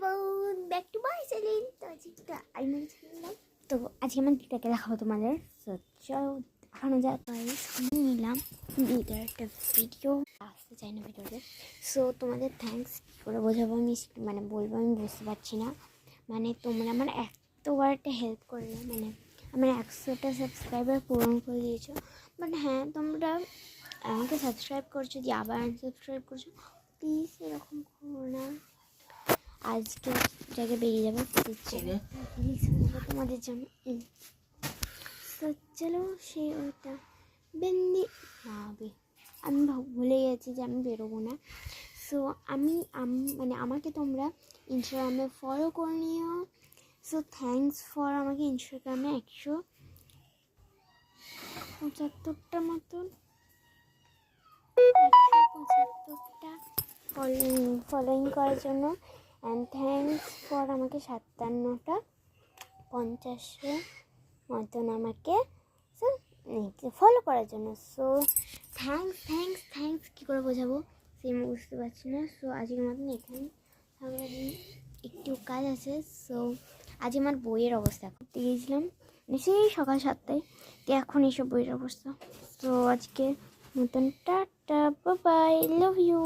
Everyone back to my channel. তো আজকে আইনের চ্যানেল, তো আজকে আমার দিদাকে দেখাবো তোমাদের। তো চলো এখনো যা আমি নিলাম দিদার একটা ভিডিও আসতে চাই না ভিডিওতে। সো তোমাদের থ্যাঙ্কস কী করে বোঝাবো আমি, মানে বলবো আমি বুঝতে পারছি না। মানে তোমরা আমার এতবার একটা হেল্প করলে, মানে আমার 100টা সাবস্ক্রাইবার পূরণ করে দিয়েছো। বাট হ্যাঁ, তোমরা আমাকে সাবস্ক্রাইব করছো, দিয়ে আবার আনসাবস্ক্রাইব করছো। প্লিজ এরকম করো না। আজকে জায়গায় বেরিয়ে যাবো তোমাদের জন্য। চলো সে ওটা বেন্দি না হবে, আমি ভুলে গেছি যে আমি বেরোবো না। সো আমি মানে আমাকে তোমরা ইনস্টাগ্রামে ফলো করে নিও। সো থ্যাংকস ফর আমাকে ইনস্টাগ্রামে 175টা মতন 175টা ফলোইং করার জন্য। অ্যান্ড থ্যাংকস ফর আমাকে 57টা 50 মতন আমাকে ফলো করার জন্য। সো থ্যাংকস কী করে বোঝাবো সেই আমি বুঝতে পারছি না। সো আজকের মতন এখানে একটু কাজ আছে। সো আজ আমার বইয়ের অবস্থা করতে গিয়েছিলাম সেই সকাল 7টায়, তো এখন এইসব বইয়ের অবস্থা। তো আজকে মতন tata, bye bye, love you.